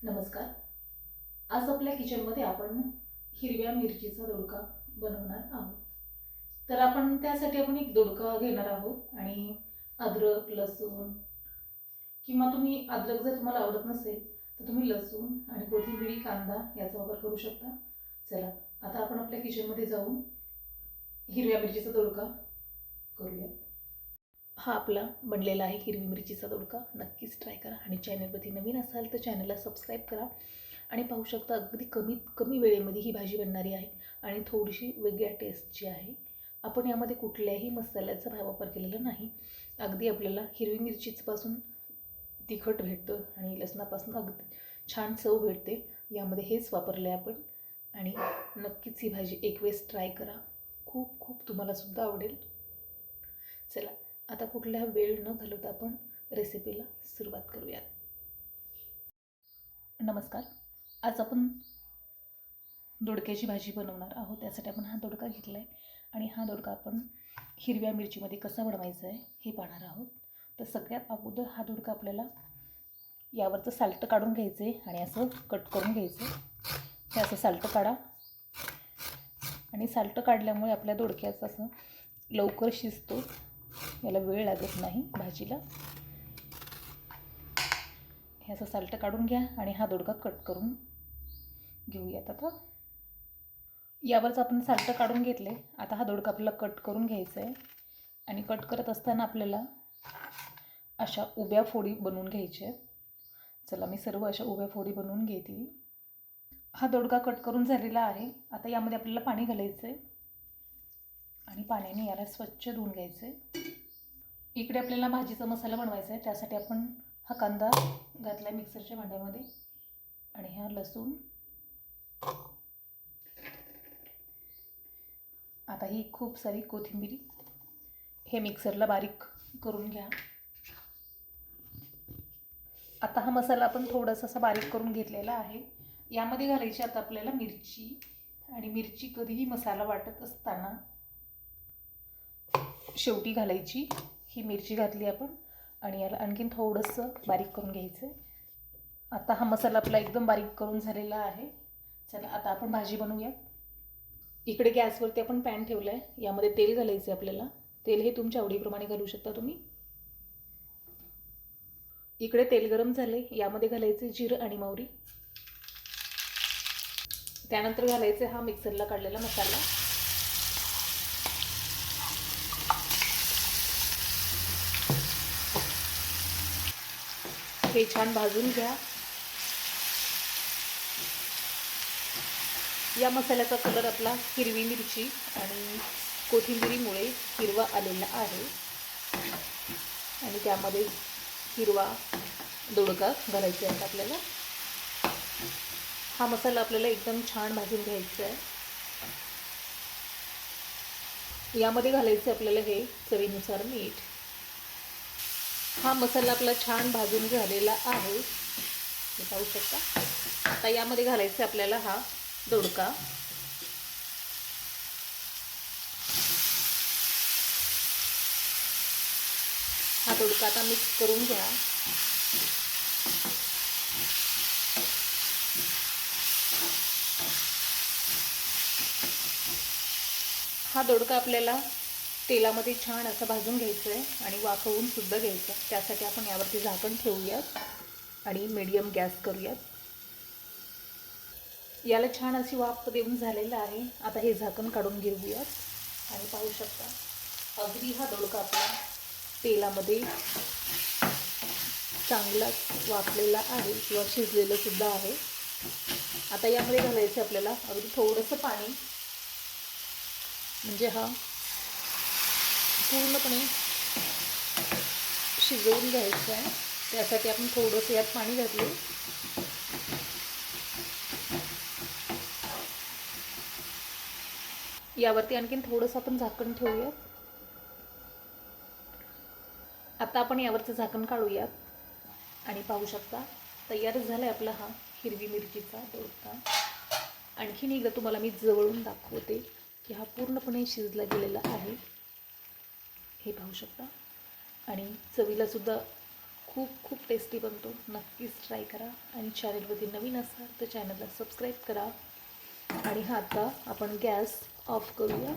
नमस्कार. आज आपल्या किचनमध्ये आपण हिरव्या मिरचीचा दोडका बनवणार आहोत. तर त्यासाठी आपण एक दोडका घेणार आहोत आणि अद्रक, लसूण किंवा तुम्हाला आवडत नसेल तर तुम्ही लसूण आणि कोथिंबीर, कांदा याचा वापर करू शकता. चला, आता आपण आपल्या किचनमध्ये जाऊन हिरव्या मिरचीचा दोडका करूया. हा आपला बनलेला आहे हिरवी मिरचीचा दोडका. नक्कीच ट्राय करा आणि चॅनलवरती नवीन असाल तर चॅनलला सबस्क्राईब करा. आणि पाहू शकता अगदी कमीत कमी वेळेमध्ये ही भाजी बनणारी आहे आणि थोडीशी वेगळ्या टेस्टची आहे. आपण यामध्ये कुठल्याही मसाल्याचा वापर केलेला नाही. अगदी आपल्याला हिरवी मिरचीपासून तिखट भेटतं आणि लसणापासून अगदी छान चव भेटते. यामध्ये हेच वापरले आपण आणि नक्कीच ही भाजी एक वेळेस ट्राय करा. खूप खूप तुम्हालासुद्धा आवडेल. चला, आता कुठल्या वेळ न घालवता आपण रेसिपीला सुरुवात करूयात. नमस्कार. आज आपण दोडक्याची भाजी बनवणार आहोत. त्यासाठी आपण हा दोडका घेतला आहे आणि हा दोडका आपण हिरव्या मिरचीमध्ये कसा बनवायचा आहे हे पाहणार आहोत. तर सगळ्यात अगोदर हा दोडका आपल्याला यावरचं साल्ट काढून घ्यायचं आहे आणि असं कट करून घ्यायचं आहे. हे असं साल्ट काढा आणि साल्ट काढल्यामुळे आपल्या दोडक्याचं असं लवकर शिजतो, याला वेळ लागत नाही भाजीला. हे असं साल्ट काढून घ्या आणि हा दोडका कट करून घेऊयात. आता यावरच आपण साल्ट काढून घेतले. आता हा दोडका आपल्याला कट करून घ्यायचा आहे आणि कट करत असताना आपल्याला अशा उभ्या फोडी बनवून घ्यायच्या आहेत. चला, मी सर्व अशा उभ्या फोडी बनवून घेते. हा दोडका कट करून झालेला आहे. आता यामध्ये आपल्याला पाणी घालायचं आहे आणि पाण्याने याला स्वच्छ धुवून घ्यायचं आहे. इकडे आपल्याला भाजीचा मसाला बनवायचा आहे. त्यासाठी आपण हा कांदा घातला आहे मिक्सरच्या भांड्यामध्ये आणि हा लसूण. आता ही खूप सारी कोथिंबीर हे मिक्सरला बारीक करून घ्या. आता हा मसाला आपण थोडासा असा बारीक करून घेतलेला आहे. यामध्ये घालायची आता आपल्याला मिरची आणि मिरची कधीही मसाला वाटत असताना शेवटी घालायची. ही मिरची घातली आपण आणि याला आणखीन थोडंसं बारीक करून घ्यायचं आहे. आता हा मसाला आपला एकदम बारीक करून झालेला आहे. चला, आता आपण भाजी बनवूया. इकडे गॅसवरती आपण पॅन ठेवला आहे. यामध्ये तेल घालायचं आहे आपल्याला. तेल हे तुमच्या आवडीप्रमाणे घालू शकता तुम्ही. इकडे तेल गरम झाले. यामध्ये घालायचे जिरं आणि मोहरी. त्यानंतर घालायचे हा मिक्सरला काढलेला मसाला. हे छान भाजून घ्या. या मसाल्याचा कलर आपला हिरवी मिरची आणि कोथिंबिरीमुळे हिरवा आलेला आहे आणि त्यामध्ये हिरवा दोडका घालायचा आहे आपल्याला. हा मसाला आपल्याला एकदम छान भाजून घ्यायचा आहे. यामध्ये घालायचे आपल्याला हे चवीनुसार मीठ. हा मसाला आपला छान भाजून झालेला आहे, हे पाहू शकता. आता यामध्ये घालायचं आपल्याला हा दोडका. हा दोडका आता मिक्स करून घ्या. हा दोडका आपल्याला तेलामध्ये छान असं भाजून घ्यायचं आहे आणि वाफवून सुद्धा घ्यायचं. त्यासाठी आपण यावरती झाकण ठेवूयात आणि मीडियम गॅस करूयात. याला छान अशी वाफ देऊन झालेलं आहे. आता हे झाकण काढून घेऊयात आणि पाहू शकता अगदी हा दोडका आपला तेलामध्ये चांगला वाफलेला आहे किंवा शिजलेलं सुद्धा आहे. आता यामध्ये घालायचं आपल्याला अगदी थोडंसं पाणी, म्हणजे हा पूर्णपणे शिजवून घ्यायचा आहे. त्यासाठी आपण थोडंसं यात पाणी घातले. यावरती आणखीन थोडंसं आपण झाकण ठेवूयात. आता आपण यावरचं झाकण काढूयात आणि पाहू शकता तयार झाला आहे आपला हा हिरवी मिरचीचा दोडका. आणखीन एकदा तुम्हाला मी जवळून दाखवते की हा पूर्णपणे शिजला गेलेला आहे, हे पाहू शकता. आणि चवीलासुद्धा खूप खूप टेस्टी बनतो. नक्कीच ट्राय करा आणि चॅनलवरती नवीन असाल तर चॅनलला सबस्क्राईब करा. आणि हा आता आपण गॅस ऑफ करूया.